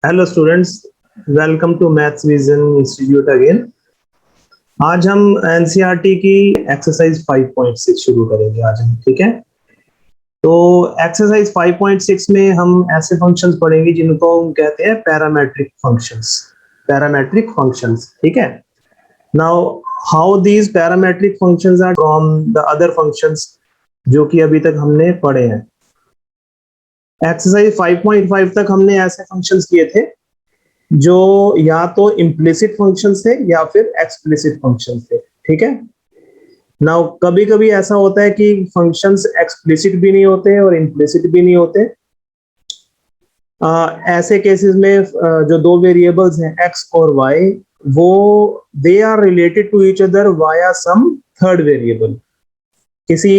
Hello students, welcome to maths vision institute again. आज हम NCERT की एक्सरसाइज 5.6 शुरू करेंगे आज हम, ठीक है। तो एक्सरसाइज 5.6 में हम ऐसे फंक्शंस पढ़ेंगे जिनको हम कहते हैं पैरामेट्रिक फंक्शंस। पैरामेट्रिक फंक्शंस, ठीक है। Now how these parametric functions are from the other functions जो कि अभी तक हमने पढ़े हैं। एक्सरसाइज 5.5 तक हमने ऐसे फंक्शंस किए थे जो या तो इम्प्लिसिट फंक्शन थे या फिर एक्सप्लिसिट फंक्शन थे, ठीक है। नाउ कभी कभी ऐसा होता है कि फंक्शंस एक्सप्लिसिट भी नहीं होते और इम्प्लिसिट भी नहीं होते। ऐसे केसेस में जो दो वेरिएबल्स हैं एक्स और वाई, वो they are related to each other via some third variable. किसी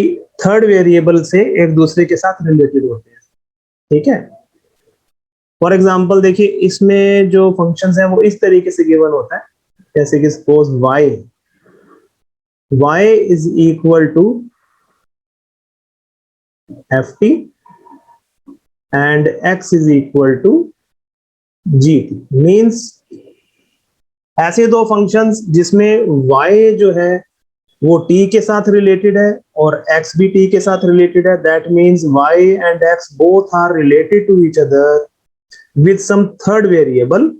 थर्ड वेरिएबल से एक दूसरे के साथ रिलेटेड होते हैं, ठीक है। फॉर एग्जाम्पल देखिए, इसमें जो फंक्शंस है वो इस तरीके से गिवन होता है, जैसे कि suppose y is equal to ft and x is equal to gt। Means ऐसे दो फंक्शंस जिसमें y जो है वो t के साथ रिलेटेड है और x भी t के साथ रिलेटेड है। That means y and x both are related to each other with some third variable.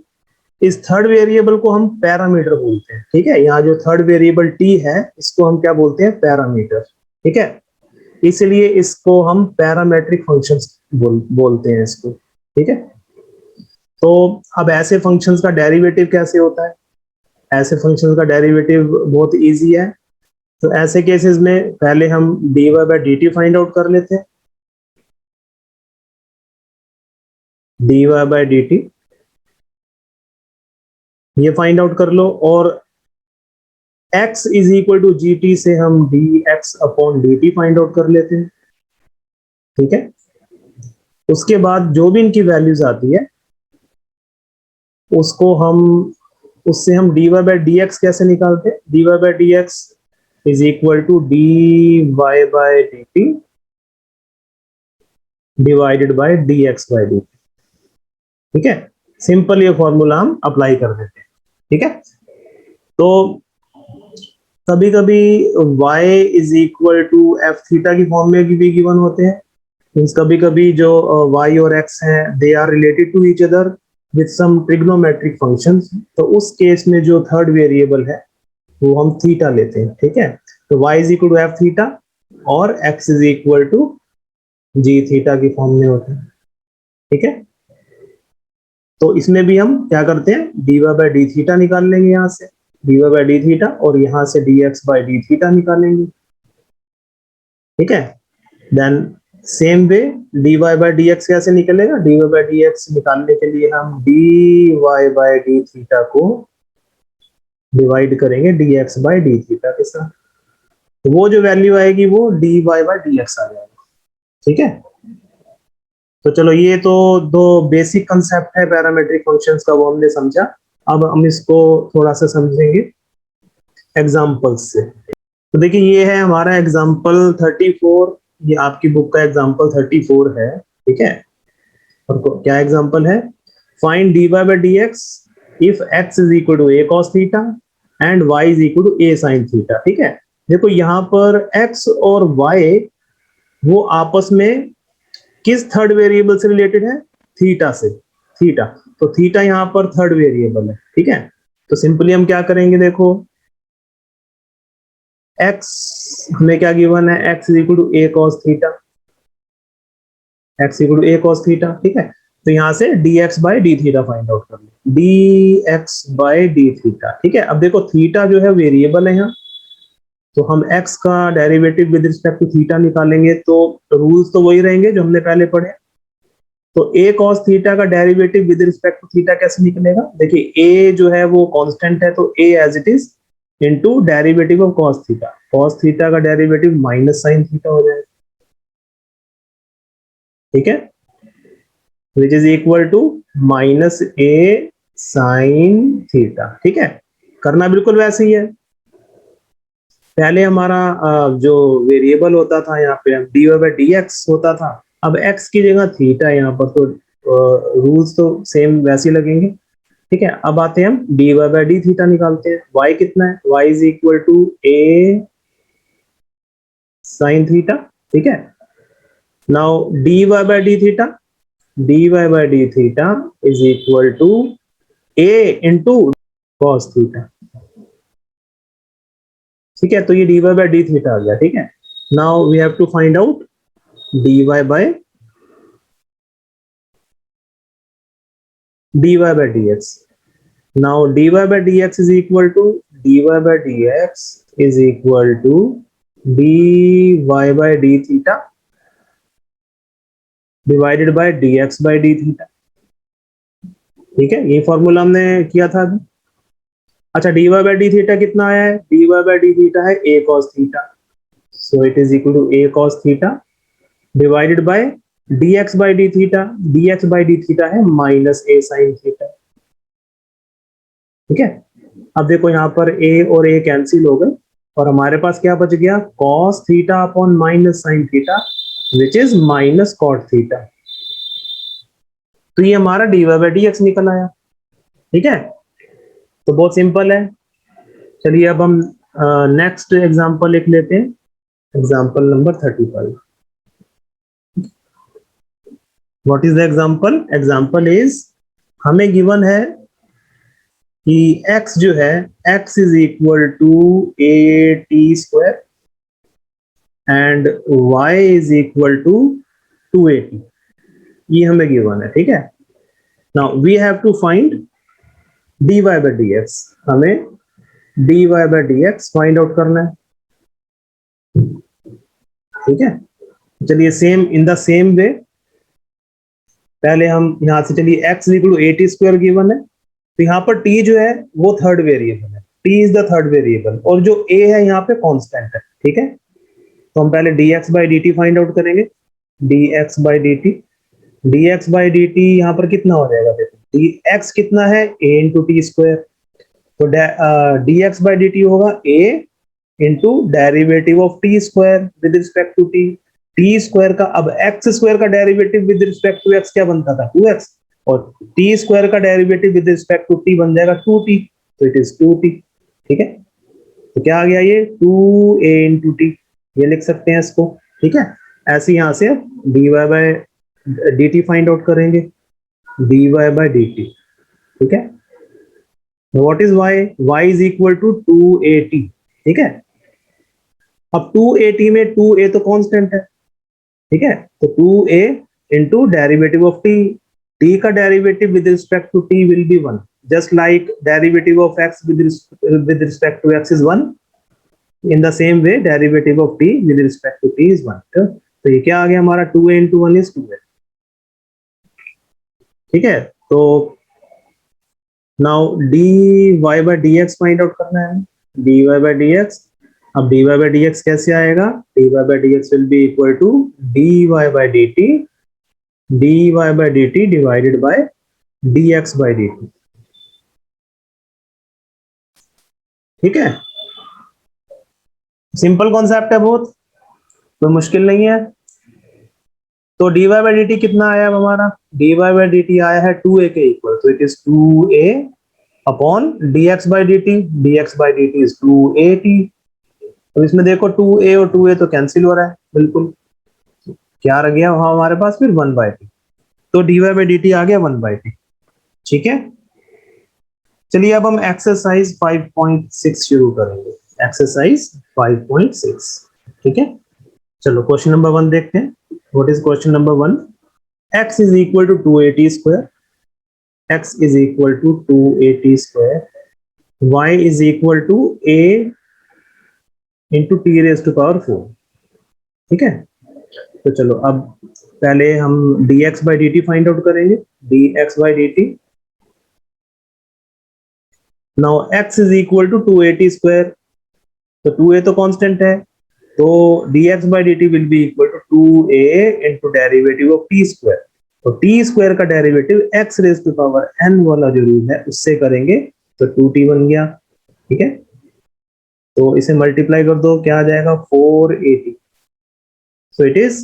इस थर्ड वेरिएबल को हम पैरामीटर बोलते हैं, ठीक है। यहाँ जो थर्ड वेरिएबल t है इसको हम क्या बोलते हैं? पैरामीटर, ठीक है। इसलिए इसको हम पैरामेट्रिक फंक्शंस बोलते हैं इसको, ठीक है। तो अब ऐसे फंक्शंस का डेरिवेटिव कैसे होता है? ऐसे फंक्शंस का डेरिवेटिव बहुत इजी है। तो ऐसे केसेस में पहले हम dy by D t find out कर लेते हैं। dy बाई डी टी ये फाइंड आउट कर लो, और x is equal to g t से हम dx upon d t find out कर लेते हैं, ठीक है। उसके बाद जो भी इनकी वैल्यूज आती है उसको हम उससे हम dy बाई डी एक्स कैसे निकालते हैं? dy by D x is equal to dy by D t divided by dx by D t, ठीक है। सिंपल ये फॉर्मूला हम अप्लाई कर देते हैं, ठीक है। तो कभी कभी y is equal to f theta की फॉर्म में भी गिवन होते हैं। मीन्स कभी कभी जो y और x हैं they are related to each other with some trigonometric functions. तो उस केस में जो थर्ड वेरिएबल है वो हम थीटा लेते हैं, ठीक है। तो y is equal to f theta और x is equal to g theta की फॉर्म में होते हैं, ठीक है। तो इसमें भी हम क्या करते हैं? dy बाई डी थीटा निकाल लेंगे यहाँ से, dy बाई डी थीटा, और यहाँ से dx बाई डी थीटा निकालेंगे, ठीक है। Then same way dy by D x कैसे निकलेगा? dy बाई डी एक्स निकालने के लिए हम dy बाई डी थीटा को डिवाइड करेंगे dx बाई डी थीटा के साथ। तो वो जो वैल्यू आएगी वो dy बाई डी एक्स आ जाएगा, ठीक है। तो चलो, ये तो दो बेसिक कंसेप्ट है पैरामेट्रिक फंक्शंस का, वो हमने समझा। अब हम इसको थोड़ा सा समझेंगे एग्जांपल्स से। तो देखिए, ये है हमारा एग्जांपल 34। ये आपकी बुक का एग्जांपल 34 है, ठीक है। और क्या एग्जांपल है? Find dy by D x if x is equal to a cos theta and y is equal to a sin theta, ठीक है। देखो यहाँ पर x और y वो आपस में किस थर्ड वेरिएबल से रिलेटेड है? थीटा से, थीटा। तो थीटा यहाँ पर थर्ड वेरिएबल है, ठीक है। तो सिंपली हम क्या करेंगे? देखो, x हमें क्या गिवन है? x is equal to a cos theta, x equal to a cos theta, ठीक है। तो यहाँ से dx by D theta find out कर लो, dx बाई डी थीटा, ठीक है। अब देखो, थीटा जो है वेरिएबल है यहाँ, तो हम x का derivative with respect to theta निकालेंगे। तो रूल्स तो वही रहेंगे जो हमने पहले पढ़े। तो a cos थीटा का derivative with respect to theta कैसे निकलेगा? देखिए, a जो है वो कांस्टेंट है, तो a as it is into derivative of cos theta. cos theta का डेरिवेटिव माइनस sin थीटा हो जाएगा, ठीक है, which is equal to minus a sin theta, ठीक है। करना बिल्कुल वैसे ही है। पहले हमारा जो वेरिएबल होता था यहाँ पे dy बाई डी एक्स होता था, अब x की जगह थीटा यहाँ पर, तो रूल्स तो सेम वैसे ही लगेंगे। ठीक है, अब आते हैं हम dy बाई डी थीटा निकालते हैं। y कितना है, y is equal to a sine theta. ठीक है, now dy by D theta, dy by D theta is equal to a into cos theta. ठीक है, तो ये dy बाई डी थीटा आ गया। ठीक है, now we have to find out dy by dx. Now dy by dx is equal to dy by dx is equal to dy by d theta divided by dx by d theta. ठीक है, ये formula हमने किया था अभी। अच्छा, dy by d theta कितना आया है, dy by d theta है a cos theta, so it is equal to a cos theta divided by dx by d theta, dx by d theta है minus a sin theta। ठीक है, अब देखो यहाँ पर a और a कैंसिल हो गए और हमारे पास क्या बच गया, cos theta upon minus sin theta which is minus cot theta. तो ये हमारा dy बाई dx निकल आया। ठीक है, तो बहुत सिंपल है। चलिए अब हम नेक्स्ट एग्जांपल लिख लेते हैं, example number 35। What is the example, example is हमें गिवन है कि x जो है, x is equal to a t square and y is equal to 2at, ये हमें गिवन है। ठीक है, now we have to find dy by dx, हमें dy by dx find out करना है। ठीक है, चलिए same in the same way पहले हम यहां से, चलिए x equal to a t square given है, तो यहाँ पर t जो है वो थर्ड वेरिएबल है, t is the third variable और जो a है यहाँ पे कांस्टेंट है। ठीक है, तो हम पहले dx by dt find out करेंगे, dx by dt, dx by dt यहाँ पर कितना हो जाएगा, देखो dx कितना है a इंटू टी स्क्वायर, तो dx बाई dt होगा a into derivative of t square with respect to t square का, अब एक्स स्क्वायर का derivative with respect to x क्या बनता था, 2x, और टी स्क्वायर का derivative with respect to t बन जाएगा 2t, तो इट इज 2t। ठीक है, तो क्या आ गया ये 2a इंटू टी, ये लिख सकते हैं इसको। ठीक है, ऐसे यहां से dy by dt find out करेंगे, dy बाई dt। ठीक है, what is y, y is equal to 2at। ठीक है, अब 2at में 2a तो कांस्टेंट है। ठीक है, तो 2a into derivative of T, T का derivative with respect to T will be 1, just like derivative of x with respect to x is 1, in the same way derivative of t with respect to t is 1। तो ये क्या आ गया हमारा 2a into 1 is 2a। ठीक है, तो now dy by dx find out करना है, dy बाई dx। अब dy बाई dx कैसे आएगा, dy by dx will be equal to dy by dt, dy by dt divided by dx by dt। ठीक है, सिंपल कॉन्सेप्ट है बहुत, कोई मुश्किल नहीं है। तो dy बाई dt कितना आया हमारा, dy बाई dt आया है 2a के इक्वल, तो it is 2a upon dx by dt, dx by dt is 2at। तो इसमें देखो 2a और 2a तो कैंसिल हो रहा है, बिल्कुल क्या रह गया वहां हमारे पास फिर 1/t, तो dy बाई dt आ गया 1/t। ठीक है, चलिए अब हम एक्सरसाइज 5.6 शुरू करेंगे, एक्सरसाइज 5.6। ठीक है, चलो क्वेश्चन नंबर 1 देखते हैं। What is question number 1, x is equal to 2at square, x is equal to 2at square, y is equal to a into t raise to power 4। ठीक है, तो चलो अब पहले हम dx by dt find out करेंगे, dx by dt। Now x is equal to 2at square, तो 2a तो कांस्टेंट है, तो dx by dt will be equal to 2a into derivative of t square, तो टी स्क्वायर का derivative x raise to power n वाला जो rule है उससे करेंगे, तो 2t बन गया। ठीक है, तो इसे मल्टीप्लाई कर दो, क्या आ जाएगा 4at, so it is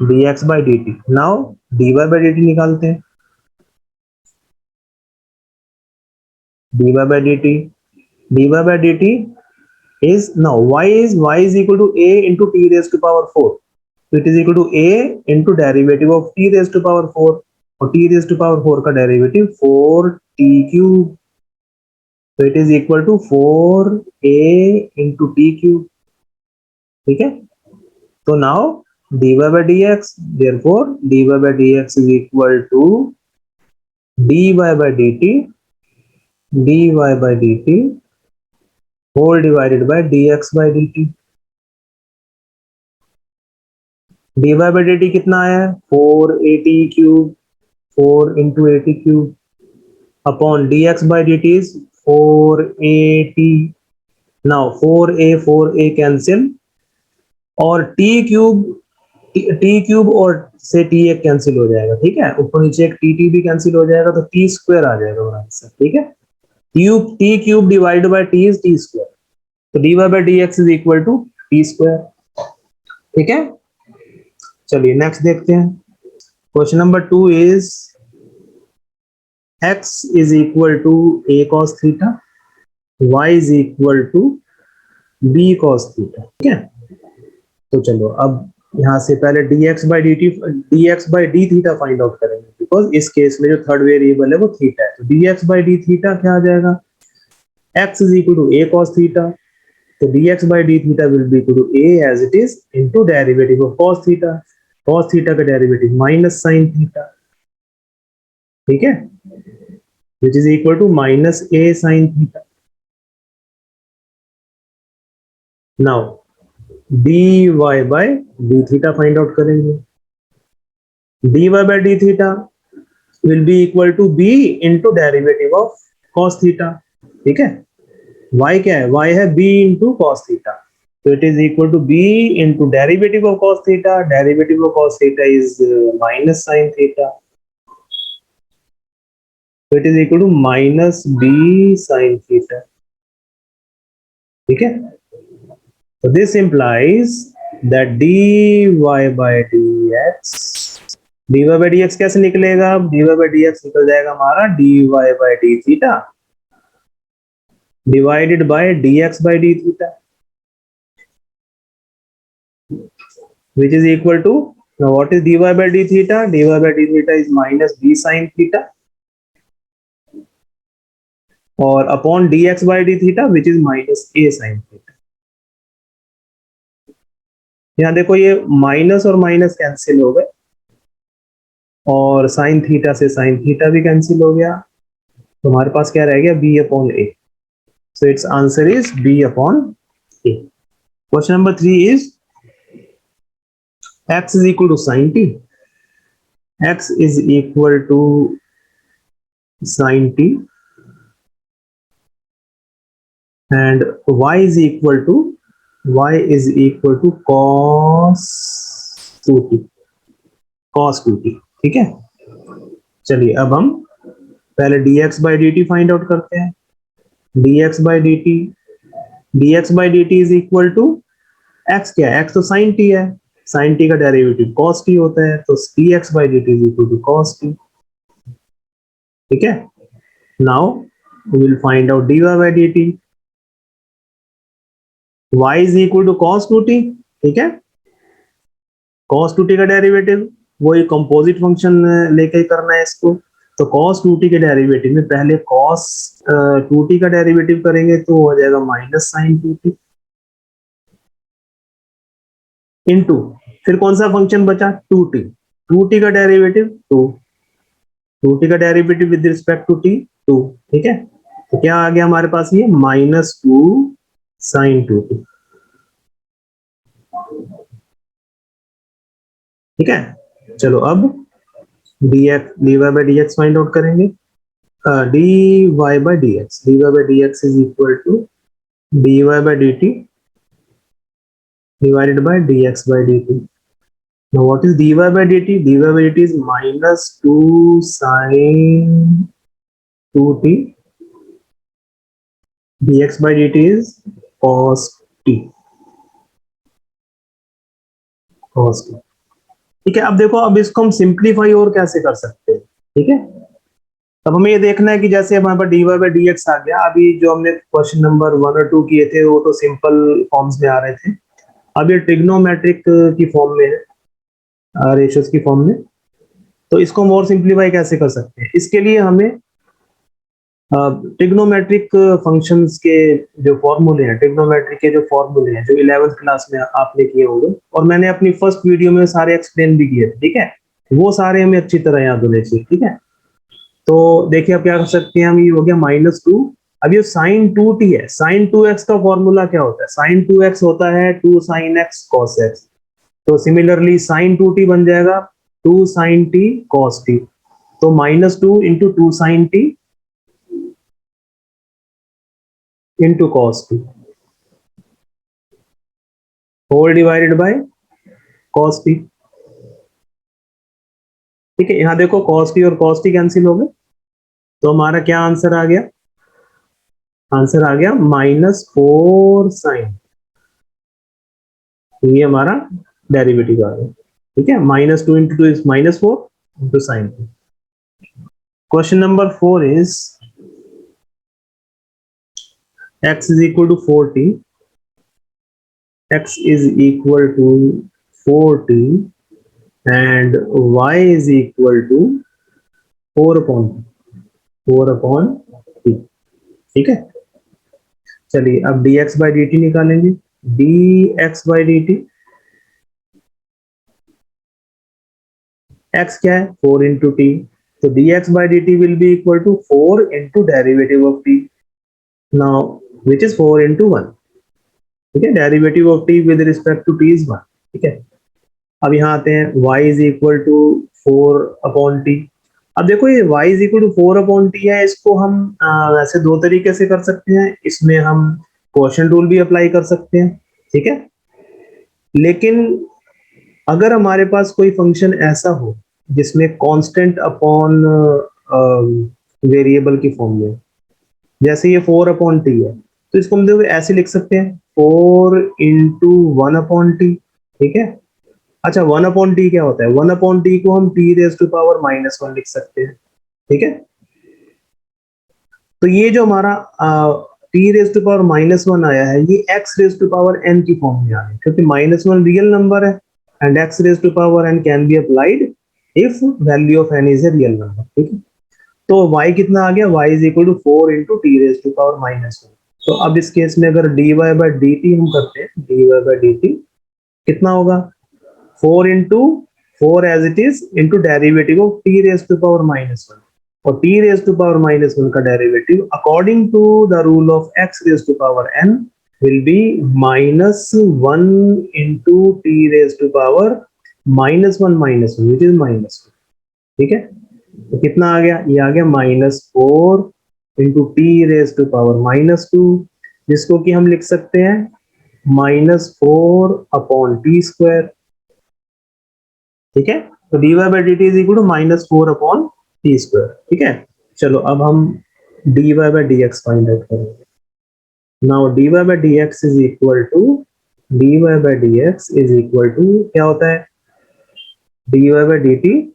dx by dt। Now dy by dt निकालते हैं, dy by dt, dy by dt is now y is equal to a into t raised to power 4. So it is equal to a into derivative of t raised to power 4 और t raised to power 4 का derivative 4t cube, तो it is equal to 4a into t cube. ठीक है, तो now dy by dx, therefore dy by dx is equal to dy by dt, dy by dt whole divided by dx by dt. dy by dt कितना है 4at cube, 4 into 80 cube upon dx by dt is 4at. now 4a cancel और t cube और से t एक cancel हो जाएगा. ठीक है, ऊपर नीचे एक t भी कैंसिल हो जाएगा तो t स्क्वायर आ जाएगा हमारा आंसर. ठीक है, t cube divide by t is t square, तो dy by dx is equal to t square. ठीक है, चलिए नेक्स्ट देखते हैं. Question number 2 is x is equal to a cos theta, y is equal to b cos theta. ठीक है, तो चलो अब यहाँ से पहले dx by d theta find out करेंगे, बिकॉज इस केस में जो थर्ड वेरिएबल है वो थीटा है. तो dx by d थीटा क्या आ जाएगा, x is equal to a cos theta, तो dx by d theta will be equal to a as it is into derivative of cos theta. cos theta का derivative minus sin theta. ठीक है, which is equal to minus a sin theta. now dy by d theta find out करेंगे. dy by d theta will be equal to b into derivative of cos theta. ठीक है, y क्या है, y है b into cos theta, so it is equal to b into derivative of cos theta. derivative of cos theta is minus sin theta, so it is equal to minus b sin theta. ठीक है, so this implies that dy by dx, dy by dx कैसे निकलेगा, dy by dx निकल जाएगा हमारा dy by d theta divided by dx by d theta, which is equal to, now what is dy by d theta, dy by d theta is minus b sin theta और upon dx by d theta which is minus a sin theta. यहाँ देखो ये minus और minus cancel हो गए और sine theta से sine theta भी कैंसिल हो गया, तो हमारे पास क्या रह गया b upon a. So it's answer is b upon a. Question number 3 is x is equal to sin t, x is equal to sin t and y is equal to cos 2t, cos 2t. ठीक है, चलिए अब हम पहले dx by dt find out करते हैं. dx by dt is equal to x क्या है, x तो sin t है, sin t का डेरिवेटिव cos t होता है, तो dx by dt is equal to cos t. ठीक है, now we will find out dy by dt. y is equal to cos 2t. ठीक है, cos 2t का डेरिवेटिव वही कंपोजिट फंक्शन लेके करना है इसको, तो cos 2t के डेरिवेटिव में पहले cos 2t का डेरिवेटिव करेंगे तो हो जाएगा माइनस sin 2t इनटू फिर कौन सा फंक्शन बचा 2t, 2t का डेरिवेटिव 2t का derivative with respect to t 2. ठीक है, तो क्या आ गया हमारे पास ये माइनस 2 sin 2t. ठीक है, चलो अब dy by dx find out करेंगे. dy by dx is equal to dy by dt divided by dx by dt. Now what is dy by dt? dy by dt is minus 2 sin 2t, dx by dt is cos t, cos t. ठीक है, अब देखो अब इसको हम simplify और कैसे कर सकते हैं. ठीक है, अब हमें ये देखना है कि जैसे हमारे पास dy बाई डी एक्स आ गया, अभी जो हमने क्वेश्चन नंबर 1 और 2 किए थे वो तो सिंपल फॉर्म्स में आ रहे थे, अब ये ट्रिग्नोमेट्रिक की फॉर्म में है, रेशियोज की फॉर्म में। तो इसको मोर सिंप्लीफाई कैसे कर सकते हैं, इसके लिए हमें ट्रिग्नोमेट्रिक फंक्शंस के जो फॉर्मूले हैं, ट्रिग्नोमेट्रिक के जो फॉर्मूले हैं, जो 11th क्लास में आपने किए होंगे और मैंने अपनी फर्स्ट वीडियो में सारे एक्सप्लेन भी किए थे, ठीक है, वो सारे हमें अच्छी तरह याद होने चाहिए, ठीक है। तो देखिए अब क्या कर सकते हैं हम, ये हो गया -2, अब ये sin 2t है, sin 2x का फॉर्मूला क्या होता है, sin 2x होता है 2 sin x cos x, तो सिमिलरली sin 2t बन जाएगा 2 sin t cos t, तो -2 into 2 sin t into cos t whole divided by cos t, ठीक है। यहां देखो cos t और cos t कैंसिल हो गए, तो हमारा क्या आंसर आ गया, आंसर आ गया -4 sin, ये हमारा डेरिवेटिव आ गया, ठीक है। -2 into 2 is -4 into sin। Question number 4 is x is equal to 4t, x is equal to 4t and y is equal to 4 upon t, ठीक है। चलिए अब dx by dt निकालेंगे, dx by dt, x क्या है 4 into T, तो dx by dt will be equal to 4 into derivative of t, now which is 4 into 1, ठीक है, derivative of t with respect to t is 1, ठीक है। अब यहाँ आते हैं y is equal to 4 upon t, अब देखो ये y is equal to 4 upon t है, इसको हम वैसे दो तरीके से कर सकते हैं, इसमें हम क्वोशिएंट रूल भी अप्लाई कर सकते हैं, ठीक है। लेकिन अगर हमारे पास कोई फंक्शन ऐसा हो जिसमें कांस्टेंट अपॉन वेरिएबल की फॉर्म में, जैसे ये 4 अपॉन टी है, तो इसको हम देखो ऐसे लिख सकते हैं 4 इंटू 1 अपॉन टी, ठीक है। अच्छा 1 अपॉन टी क्या होता है, 1 अपॉन टी को हम टी रेज टू पावर -1 लिख सकते हैं, ठीक है। तो ये जो हमारा टी रेज टू पावर -1 आया है, ये x raise to power n की फॉर्म में आ गया, क्योंकि -1 रियल नंबर है and x raise to power n can be applied if value of n is a real number, ठीक है। तो y कितना आ गया, y is equal to 4 into t raise to power -1, तो अब इस केस में अगर dy बाई डी टी हम करते हैं, dy बाई डी टी कितना होगा, 4 into 4 as it is into derivative of t raise to power -1, और t रेज टू पावर -1 का derivative according to the rule of x raise to power n will be -1 into t raise to power -1 which is -2, ठीक है। तो कितना आ गया, ये आ गया -4 into t raise to power -2, जिसको कि हम लिख सकते हैं -4 अपॉन टी स्क्वायर, ठीक है। तो dy by D T is equal to -4 upon T square, ठीक है। चलो अब हम dy by D x find out करेंगे, now dy by D x is equal to dy by D x is equal to क्या होता है, dy by D T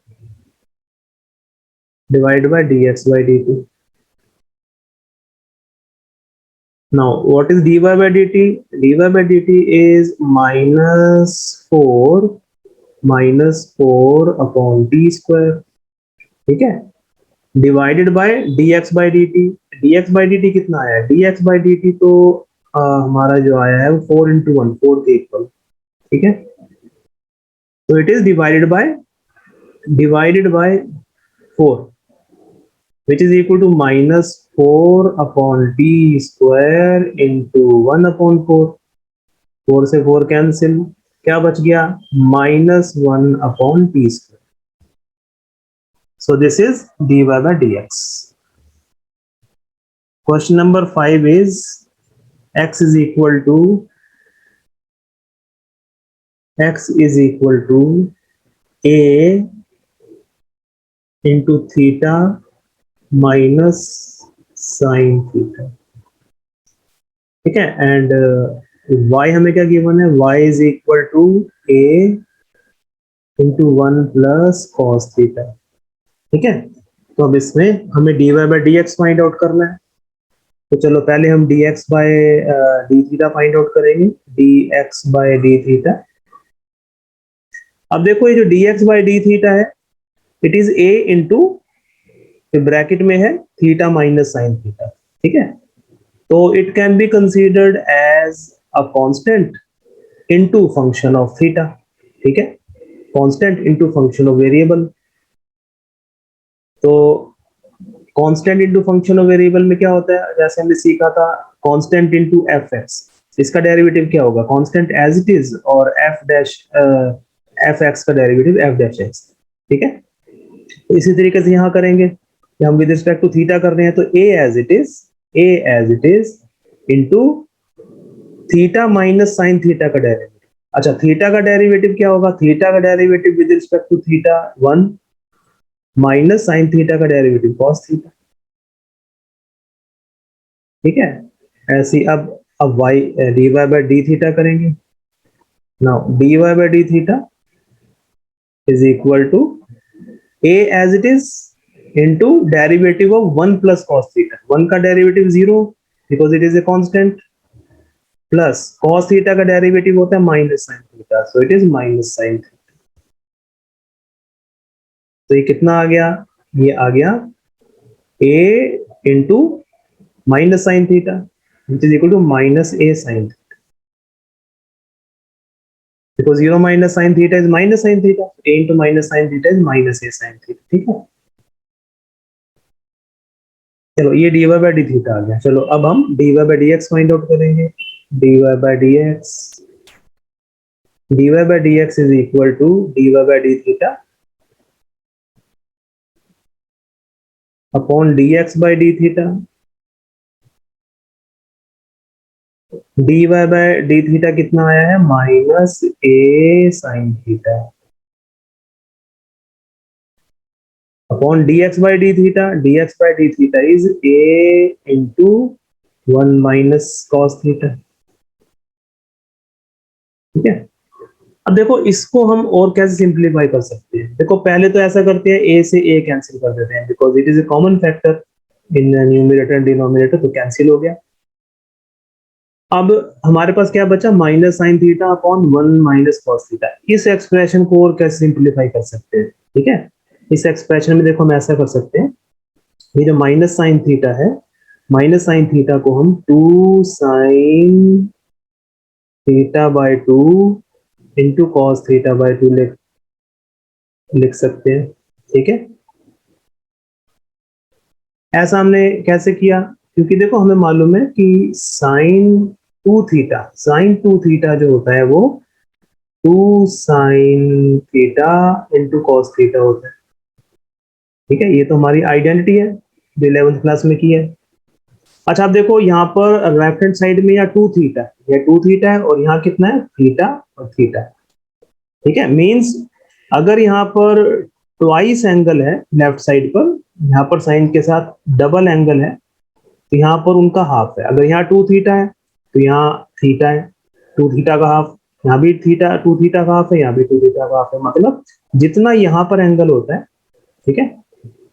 divided by dx by dt. Now, what is dy by dt? dy by dt is -4 upon t square, ठीक है, divided by dx by dt. dx by dt कितना आया है, dx by dt तो हमारा जो आया है वो 4 इंटू 1, 4 के इक्वल, ठीक है। तो it is divided by 4, which is equal to -4 upon t square into 1 upon 4, 4 से 4 कैंसिल, क्या बच गया -1 upon t square. So this is dy by dx. Question number 5 is x is equal to a into theta minus sin theta, ठीक है। And y हमें क्या given है, y is equal to a into 1 plus cos theta, ठीक है। तो अब इसमें हमें dy by D x find out करना है। तो चलो पहले हम dx by D theta find out करेंगे, dx बाय डी थीटा। अब देखो ये जो dx बाय डी थीटा है, it is a into, bracket में है थीटा माइनस साइन थीटा, ठीक है। तो it can be considered as a constant into function of theta, ठीक है, constant into function of variable. तो constant into function of variable में क्या होता है, जैसे हमने सीखा था कांस्टेंट इनटू एफ एक्स, इसका डेरिवेटिव क्या होगा, कांस्टेंट एज इट इज, और एफ डैश एफ एक्स का डेरिवेटिव एफ डैश एक्स, ठीक है। तो इसी तरीके से यहां करेंगे कि हम विद रिस्पेक्ट टू थीटा कर रहे हैं, तो A as it is into theta minus sine theta का डेरिवेटिव। अच्छा, थीटा का डेरिवेटिव क्या होगा, थीटा का derivative with respect to theta 1 minus sine theta का डेरिवेटिव कॉस थीटा, ठीक है। ऐसी अब y dy by D theta करेंगे। Now dy by D theta is equal to a as it is into derivative of 1 plus cos theta, 1 का derivative 0 because it is a constant, plus cos theta का derivative होता है minus sine theta, so it is minus sine theta. तो ये कितना आ गया, ये आ गया a into minus sine theta which is equal to minus a sine theta, because 0 minus sine theta is minus sine theta, a into minus sine theta is minus a sine theta, ठीक है। चलो ये dy by D theta आ गया। चलो अब हम dy by d x find out करेंगे। dy by d x is equal to dy by D theta upon dx by D theta. dy by D theta कितना आया है, minus a sine theta upon dx by D theta. dx by D theta is a into 1 minus cos theta, ठीक है। अब देखो इसको हम और कैसे सिंप्लीफाई कर सकते हैं, देखो पहले तो ऐसा करते हैं a से a कैंसिल कर देते हैं, because it is A common factor in numerator and denominator, तो कैंसिल हो गया। अब हमारे पास क्या बचा, minus sine theta upon 1 minus cos theta. इस एक्सप्रेशन को और कैसे सिंप्लीफाई कर सकते हैं, ठीक है। इस एक्सप्रेशन में देखो हम ऐसा कर सकते हैं, ये जो माइनस साइन थीटा है, माइनस साइन थीटा को हम 2 sign theta by 2 into cos theta by 2 लिख सकते हैं, ठीक है। ऐसा हमने कैसे किया, क्योंकि देखो हमें मालूम है कि साइन टू थीटा जो होता है वो 2 sine theta into cos theta होता है, ठीक है। ये तो हमारी आइडेंटिटी है जो 11th क्लास में की है। अच्छा अब देखो यहाँ पर लेफ्ट हैंड साइड में या 2 थीटा, या 2 थीटा है, और यहाँ कितना है, थीटा और थीटा, ठीक है। मींस अगर यहाँ पर ट्वाइस एंगल है लेफ्ट साइड पर, यहाँ पर साइन के साथ डबल एंगल है, तो यहाँ पर उनका हाफ है। अगर यहाँ 2 थीटा है तो यहाँ थीटा है, 2 थीटा का हाफ, यहाँ भी थीटा 2 थीटा का हाफ है, यहाँ भी 2 थीटा का हाफ है, मतलब जितना यहाँ पर एंगल होता है, ठीक है,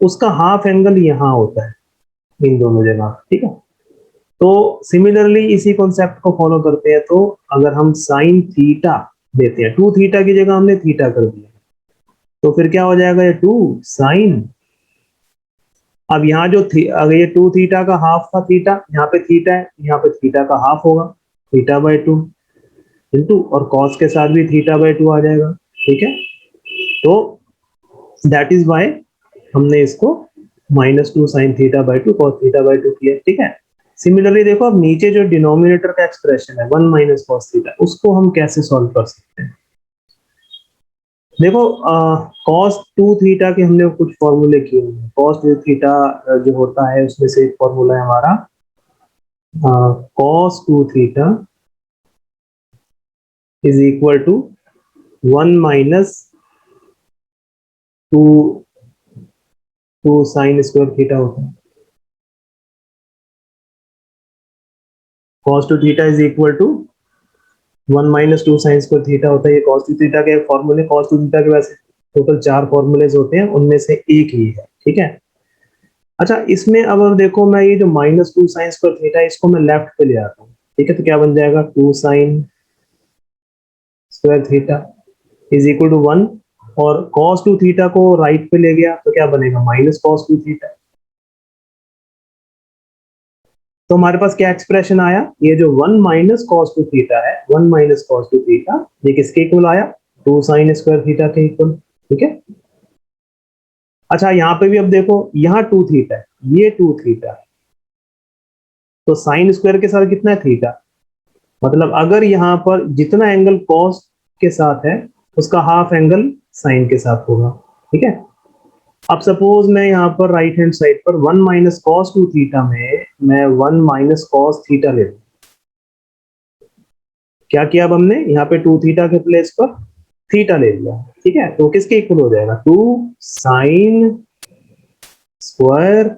उसका हाफ एंगल यहाँ होता है इन दोनों जगह, ठीक है। तो सिमिलरली इसी कॉन्सेप्ट को फॉलो करते हैं, तो अगर हम साइन थीटा देते हैं, 2 थीटा की जगह हमने थीटा कर दिया, तो फिर क्या हो जाएगा, ये 2 साइन, अब यहाँ जो अगर ये 2 थीटा का हाफ था थीटा, यहाँ पे थीटा है, यहाँ पे थीटा का हाफ होगा, थीटा बाय 2 इंटू, और कॉस के साथ भी थीटा बाय 2 आ जाएगा, ठीक है। तो दैट इज वाई हमने इसको -2 sign theta by 2 cos theta by 2 किया, ठीक है। सिमिलरली देखो अब नीचे जो डिनोमिनेटर का एक्सप्रेशन है 1 माइनस कॉस थीटा, उसको हम कैसे सॉल्व कर सकते हैं। देखो cos 2 थीटा के हमने कुछ फॉर्मूले किए हैं। cos 2 थीटा जो होता है उसमें से एक फॉर्मूला है हमारा cos 2 theta is equal to 1 minus 2 sine square theta होता है। cos 2 theta is equal to 1 minus 2 sine square theta होता है। ये cos 2 थीटा के फॉर्मूले, cos 2 थीटा के वैसे टोटल 4 फॉर्मूलेज होते हैं, उनमें से एक ही है, ठीक है। अच्छा, इसमें अब देखो, मैं ये जो -2 साइन स्क्वायर थीटा इसको मैं लेफ्ट पे ले आता हूँ, ठीक है, तो क्या बन जाएगा 2 sine square theta is equal to 1, और cos 2 थीटा को राइट पे ले गया तो क्या बनेगा -cos 2 थीटा। तो हमारे पास क्या एक्सप्रेशन आया, ये जो 1 cos 2 थीटा है, 1 cos 2 थीटा, ये किसके इक्वल आया, 2 साइन स्क्वायर थीटा के इक्वल, ठीक है। अच्छा, यहाँ पे भी अब देखो, यहाँ 2 थीटा है, ये 2 थीटा है, तो साइन स्क्वायर के साथ कितना है थीटा, मतलब अगर यहाँ पर जितना एंगल कॉस के साथ है उसका हाफ एंगल साइन के साथ होगा, ठीक है। अब सपोज मैं यहाँ पर राइट हैंड साइड पर 1 cos 2 थीटा में मैं 1 cos थीटा ले लूं, क्या किया अब हमने यहाँ पे 2 थीटा के प्लेस पर थीटा ले लिया, ठीक है, तो किसके इक्वल हो जाएगा 2 साइन स्क्वायर,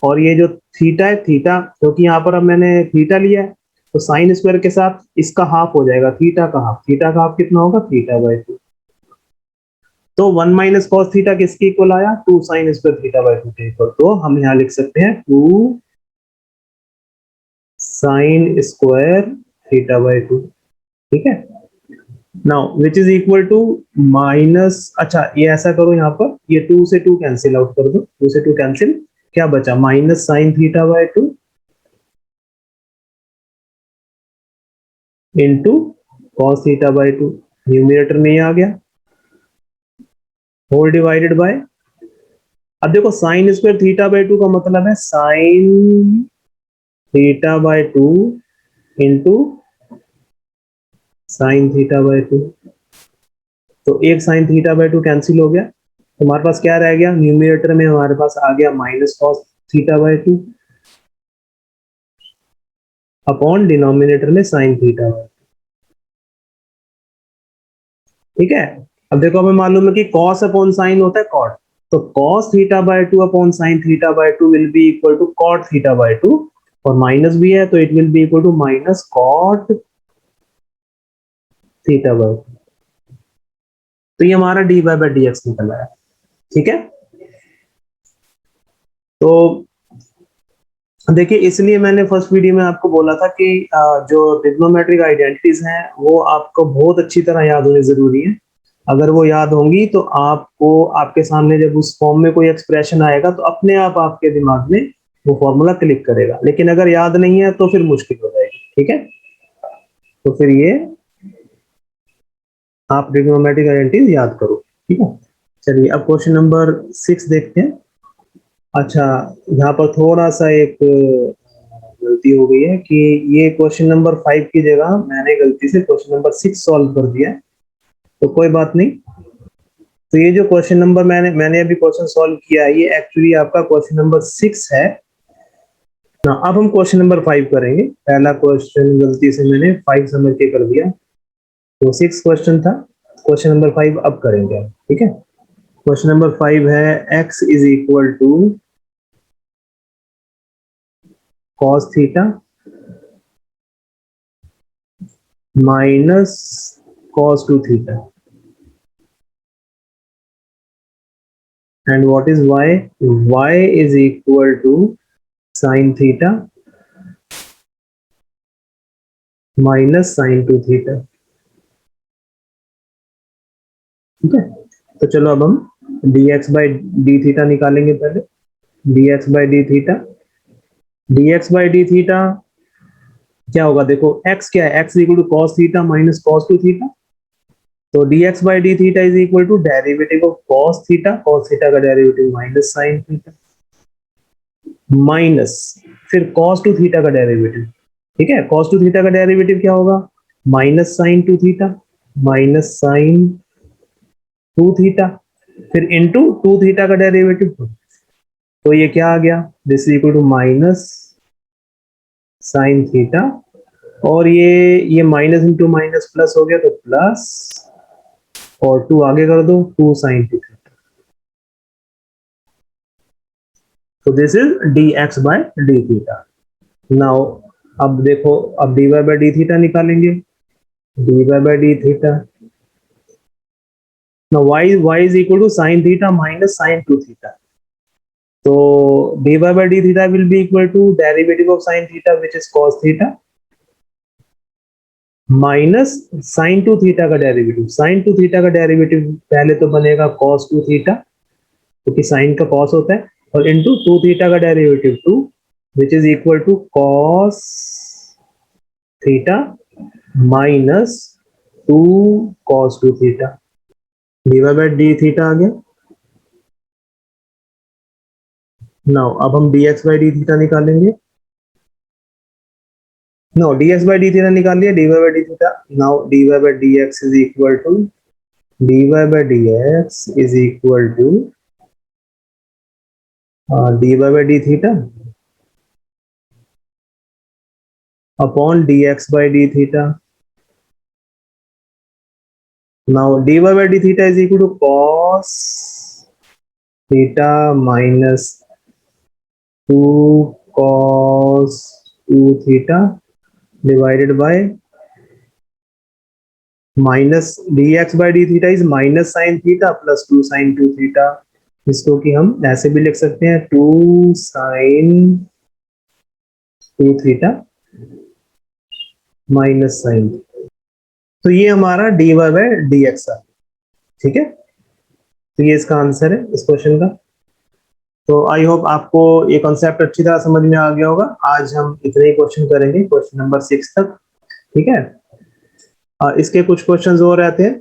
और ये जो थीटा है, थीटा क्योंकि यहाँ पर अब मैंने थीटा लिया है तो साइन स्क्वायर के साथ इसका हाफ हो जाएगा, थीटा का हाफ, थीटा का हाफ कितना होगा, थीटा बाय 2। तो 1 cos थीटा किसके इक्वल आया, 2 साइन स्क्वायर थीटा बाय 2 के इक्वल, तो हम यहाँ लिख सकते हैं 2 साइन स्क्वायर थीटा बाय 2, ठीक है। Now which is equal to minus, अच्छा ये ऐसा करो, यहाँ पर ये 2 से 2 कैंसिल आउट कर दो, 2 से 2 कैंसिल, क्या बचा -sin theta by 2 into cos theta by 2, numerator में ये आ गया, होल डिवाइडेड बाय, अब देखो साइन स्क्वायर थीटा बाय 2 का मतलब है sign theta by 2 into sine theta by 2, तो एक साइन थीटा बाय 2 कैंसिल हो गया, तो हमारे पास क्या रह गया, न्यूमरेटर में हमारे पास आ गया -cos theta by 2 upon denominator में साइन थीटा बाय 2, ठीक है। अब देखो, हमें मालूम है कि cos अपॉन साइन होता है cot, तो cos theta by 2 upon sine theta by 2 will be equal to cot theta by 2, और माइनस भी है तो it will be equal to minus cot theta by 2, तो ये हमारा dy बाय dx निकल आया, ठीक है। तो देखिए, इसलिए मैंने फर्स्ट वीडियो में आपको बोला था कि जो ट्रिग्नोमेट्रिक आइडेंटिटीज हैं वो आपको बहुत अच्छी तरह याद होनी जरूरी है, अगर वो याद होंगी तो आपको आपके सामने जब उस फॉर्म में कोई एक्सप्रेशन आएगा तो अपने आप आपके दिमाग में वो फॉर्मूला क्लिक करेगा, लेकिन अगर याद नहीं है तो फिर मुश्किल हो जाएगी, ठीक है। तो फिर ये आप ट्रिग्नोमेट्रिक आइडेंटिटीज याद करो, ठीक है। चलिए अब क्वेश्चन नंबर 6 देखते हैं। अच्छा, यहाँ पर थोड़ा सा एक गलती हो गई है कि ये क्वेश्चन नंबर 5 की जगह मैंने गलती से क्वेश्चन नंबर 6 सॉल्व कर दिया है, तो कोई बात नहीं। तो ये जो क्वेश्चन नंबर मैंने अभी क्वेश्चन सॉल्व किया है, ये एक्चुअली आपका क्वेश्चन नंबर 6 है ना। अब हम क्वेश्चन नंबर 5 करेंगे, पहला क्वेश्चन गलती से मैंने 5 समझ के कर दिया, तो 6 क्वेश्चन था, क्वेश्चन नंबर 5 अब करेंगे, ठीक है। क्वेश्चन नंबर 5 है x is equal to cos theta minus cos 2 theta, and what is y, y is equal to sin theta minus sin 2 theta, ठीक है। तो चलो अब हम dx बाई डी थीटा निकालेंगे, पहले dx by D theta, dx by D theta क्या होगा, देखो x क्या है, x equal to cos theta minus cos 2 theta, तो dx by D theta is equal to derivative of cos theta का derivative minus sin theta, minus फिर cos 2 theta का derivative, ठीक है। cos 2 थीटा का डेरिवेटिव क्या होगा, minus sin 2 theta minus sin 2 theta, फिर इनटू 2 थीटा का डेरिवेटिव, तो ये क्या आ गया, this is equal to minus sin theta, और ये माइनस इंटू माइनस प्लस हो गया तो प्लस, और 2 आगे कर दो 2 sin 2 थीटा, तो this is dx by D theta. Now अब देखो, अब dy बाय डी थीटा निकालेंगे, dy by D theta, now y is equal to sin theta minus sin 2 theta, So dy by d theta will be equal to derivative of sin theta, which is cos theta, minus sin 2 theta का derivative. sin 2 theta का derivative पहले तो बनेगा cos 2 theta, क्योंकि sin का cos होता है, और इनटू 2 थीटा का derivative 2, which is equal to cos theta minus 2 cos 2 theta. dy by d theta आ गया. नाउ अब हम dx by d थीटा निकालेंगे. No, dx by d theta निकाल लिया, dy by d theta. Now dy by dx is equal to dy by dx is equal to dy by d theta upon dx by d theta. Now dy by d theta is equal to cos theta minus 2 cos 2 theta divided by minus dx by d theta is minus sin theta plus 2 sin 2 theta. इसको कि हम ऐसे भी लिख सकते हैं 2 sin 2 theta minus sign. तो ये हमारा dy by dx है. ठीक है, तो ये इसका आंसर है इस क्वेश्चन का. तो आई होप आपको ये कॉन्सेप्ट अच्छी तरह समझ में आ गया होगा. आज हम इतने ही क्वेश्चन करेंगे, क्वेश्चन नंबर 6 तक. ठीक है, इसके कुछ क्वेश्चंस और रहते हैं,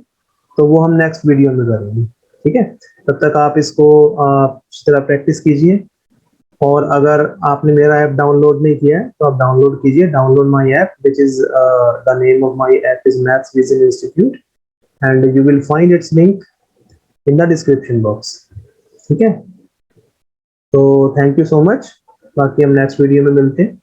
तो वो हम नेक्स्ट वीडियो में करेंगे. ठीक है, तब तक आप इसको इस तरह प्रैक्टिस कीजिए. और अगर आपने मेरा ऐप डाउनलोड नहीं किया है तो आप डाउनलोड कीजिए. Download my app, which is the name of my app is maths vision institute, and you will find its link in the description box. ठीक है, तो थैंक यू सो मच. बाकी हम नेक्स्ट वीडियो में मिलते हैं.